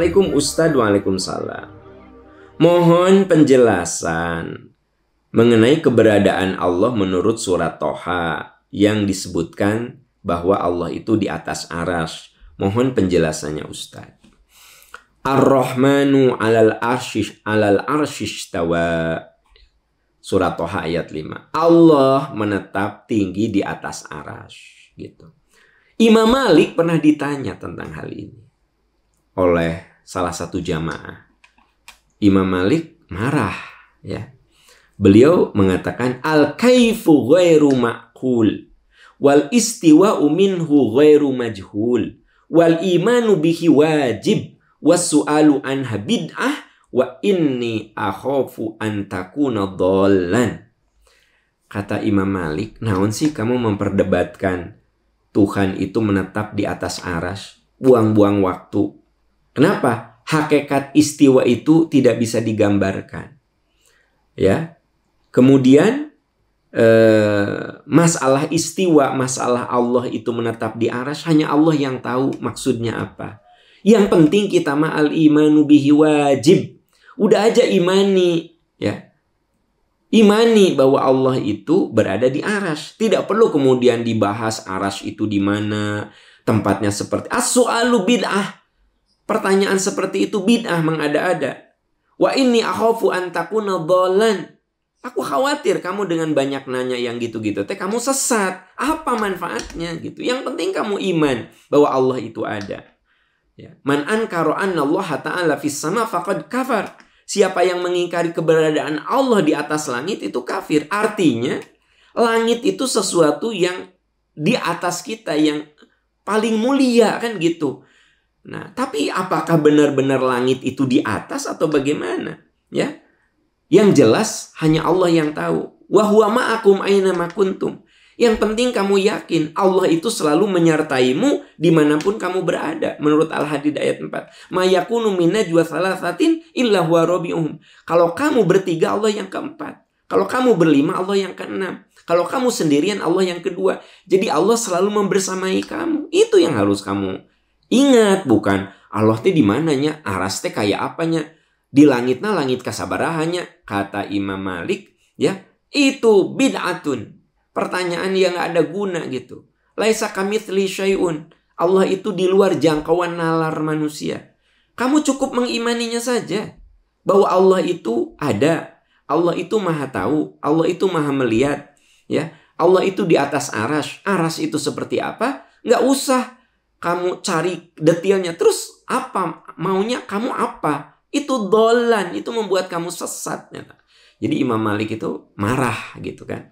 Assalamualaikum Ustadz. Waalaikumsalam. Mohon penjelasan mengenai keberadaan Allah menurut surat Toha yang disebutkan bahwa Allah itu di atas arsy. Mohon penjelasannya Ustadz. Ar-Rahmanu alal arsy istawa. Surat Toha ayat 5. Allah menetap tinggi di atas arsy. Gitu. Imam Malik pernah ditanya tentang hal ini oleh salah satu jamaah. Imam Malik marah, ya. Beliau mengatakan al-kaifu ghairu ma'qul wal istiwa'u minhu ghairu majhul wal imanu bihi wajib was su'alu anha bid'ah wa inni akhafu an takuna dhallan. Kata Imam Malik, naon sih kamu memperdebatkan Tuhan itu menetap di atas arsy? Buang-buang waktu. Kenapa? Hakikat istiwa itu tidak bisa digambarkan. Ya. Kemudian masalah istiwa, masalah Allah itu menetap di arsy, hanya Allah yang tahu maksudnya apa. Yang penting kita ma'al imanu bihi wajib. Udah aja imani, ya. Imani bahwa Allah itu berada di arsy. Tidak perlu kemudian dibahas arsy itu di mana, tempatnya seperti as-su'alu bid'ah. Pertanyaan seperti itu bid'ah, mengada-ada. Wa inni akhafu an takuna dhallan. Aku khawatir kamu dengan banyak nanya yang gitu-gitu kamu sesat. Apa manfaatnya gitu? Yang penting kamu iman bahwa Allah itu ada. Ya. Man ankara anna Allah ta'ala fis sama faqad kafar. Siapa yang mengingkari keberadaan Allah di atas langit itu kafir. Artinya langit itu sesuatu yang di atas kita, yang paling mulia, kan gitu. Nah, tapi apakah benar-benar langit itu di atas atau bagaimana? Ya, yang jelas hanya Allah yang tahu. Wa huwa ma'akum aina ma kuntum. Yang penting kamu yakin Allah itu selalu menyertaimu dimanapun kamu berada. Menurut Al-Hadid ayat 4. Ma yakunu min najwa thalathatin illa huwa rabi'uhum. Kalau kamu bertiga, Allah yang keempat. Kalau kamu berlima, Allah yang keenam. Kalau kamu sendirian, Allah yang kedua. Jadi Allah selalu membersamai kamu. Itu yang harus kamu ingat. Bukan Allah teh di mananya, aras teh kayak apanya, di langitnya langit kasabarahannya. Kata Imam Malik, ya, itu bid'atun. Pertanyaan yang gak ada guna gitu. Laisa kamitsli syai'un. Allah itu di luar jangkauan nalar manusia. Kamu cukup mengimaninya saja bahwa Allah itu ada. Allah itu maha tahu. Allah itu maha melihat. Ya, Allah itu di atas arsy. Arsy itu seperti apa? Gak usah kamu cari detailnya. Terus apa? Maunya kamu apa? Itu dolan. Itu membuat kamu sesat. Jadi Imam Malik itu marah gitu kan.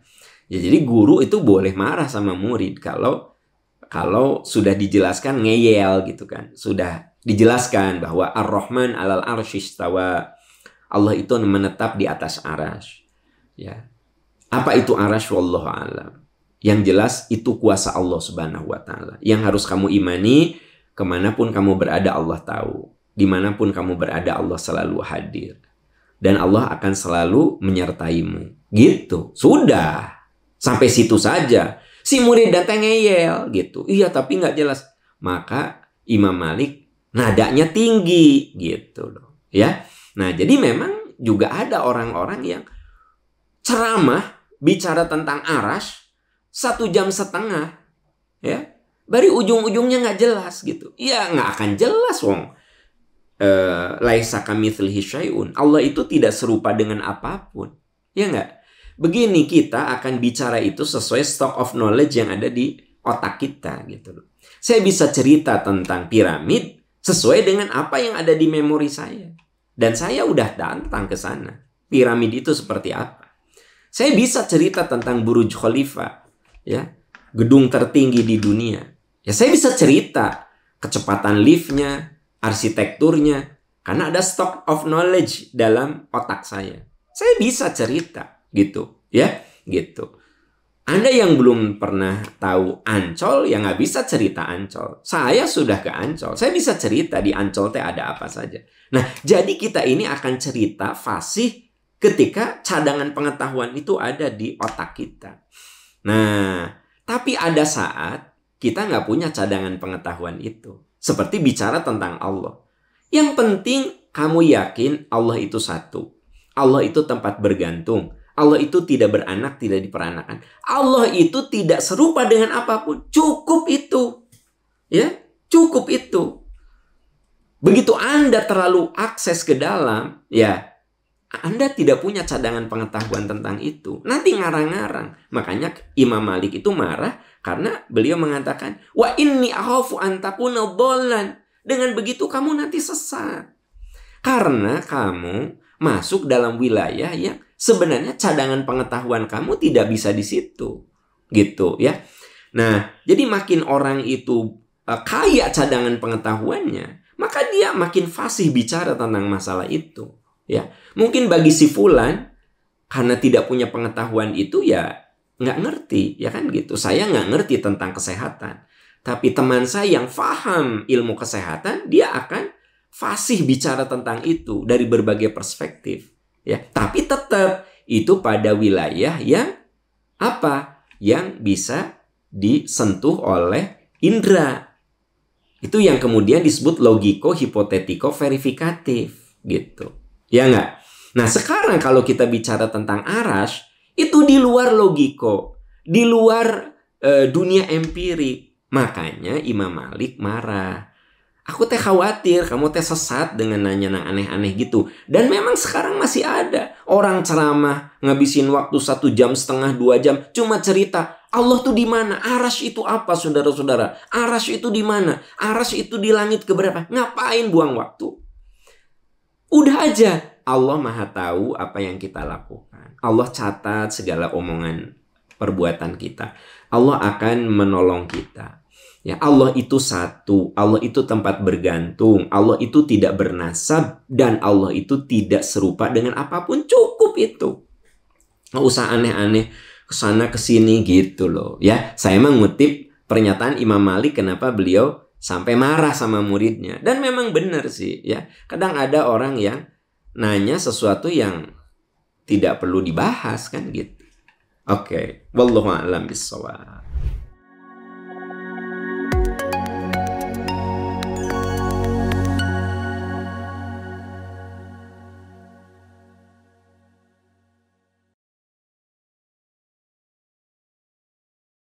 Ya, jadi guru itu boleh marah sama murid kalau sudah dijelaskan ngeyel gitu kan. Sudah dijelaskan bahwa Ar-Rahman alal arsy istawa. Allah itu menetap di atas arsy. Ya. Apa itu arsy? Wallahu a'lam. Yang jelas itu kuasa Allah Subhanahu wa ta'ala. Yang harus kamu imani, kemanapun kamu berada Allah tahu. Dimanapun kamu berada Allah selalu hadir. Dan Allah akan selalu menyertaimu. Gitu. Sudah. Sampai situ saja. Si murid datang ngeyel gitu. Iya tapi nggak jelas. Maka Imam Malik nadanya tinggi gitu loh. Ya. Nah jadi memang juga ada orang-orang yang ceramah bicara tentang arsy 1,5 jam. Ya. Dari ujung-ujungnya nggak jelas gitu. Iya nggak akan jelas wong. Laisa kamitslihi syai'un. Allah itu tidak serupa dengan apapun. Ya nggak? Begini kita akan bicara itu sesuai stock of knowledge yang ada di otak kita gitu loh. Saya bisa cerita tentang piramid sesuai dengan apa yang ada di memori saya. Dan saya udah datang ke sana. Piramid itu seperti apa? Saya bisa cerita tentang Burj Khalifa, ya, gedung tertinggi di dunia. Ya saya bisa cerita kecepatan liftnya, arsitekturnya, karena ada stock of knowledge dalam otak saya. Saya bisa cerita. Gitu, ya, gitu. Anda yang belum pernah tahu Ancol, ya nggak bisa cerita Ancol. Saya sudah ke Ancol, saya bisa cerita di Ancol teh ada apa saja. Nah, jadi kita ini akan cerita fasih ketika cadangan pengetahuan itu ada di otak kita. Nah, tapi ada saat kita nggak punya cadangan pengetahuan itu. Seperti bicara tentang Allah. Yang penting kamu yakin Allah itu satu. Allah itu tempat bergantung. Allah itu tidak beranak, tidak diperanakan. Allah itu tidak serupa dengan apapun. Cukup itu. Ya, cukup itu. Begitu Anda terlalu akses ke dalam, ya, Anda tidak punya cadangan pengetahuan tentang itu. Nanti ngarang-ngarang. Makanya Imam Malik itu marah karena beliau mengatakan, wa inni akhafu an takuna dhallan. Dengan begitu kamu nanti sesat. Karena kamu masuk dalam wilayah yang sebenarnya cadangan pengetahuan kamu tidak bisa di situ. Gitu ya. Nah, jadi makin orang itu kaya cadangan pengetahuannya, maka dia makin fasih bicara tentang masalah itu. Ya, mungkin bagi si fulan karena tidak punya pengetahuan itu ya nggak ngerti, ya kan gitu. Saya nggak ngerti tentang kesehatan, tapi teman saya yang paham ilmu kesehatan, dia akan fasih bicara tentang itu dari berbagai perspektif. Ya, tapi tetap itu pada wilayah yang apa? Yang bisa disentuh oleh indera. Itu yang kemudian disebut logiko, hipotetiko, verifikatif, gitu. Ya nggak? Nah, sekarang kalau kita bicara tentang arash, itu di luar logiko, di luar dunia empirik. Makanya Imam Malik marah. Aku teh khawatir kamu teh sesat dengan nanya yang aneh-aneh gitu. Dan memang sekarang masih ada orang ceramah ngabisin waktu 1 jam setengah 2 jam cuma cerita Allah tuh di mana, arash itu apa, saudara-saudara? Arash itu di mana? Arash itu di langit keberapa? Ngapain buang waktu? Udah aja, Allah Maha tahu apa yang kita lakukan. Allah catat segala omongan perbuatan kita. Allah akan menolong kita. Ya, Allah itu satu, Allah itu tempat bergantung, Allah itu tidak bernasab, dan Allah itu tidak serupa dengan apapun. Cukup itu. Nggak usah aneh-aneh kesana kesini gitu loh. Ya, saya mengutip pernyataan Imam Malik kenapa beliau sampai marah sama muridnya. Dan memang benar sih, ya. Kadang ada orang yang nanya sesuatu yang tidak perlu dibahas kan gitu. Oke, wallahu a'lam bishawab.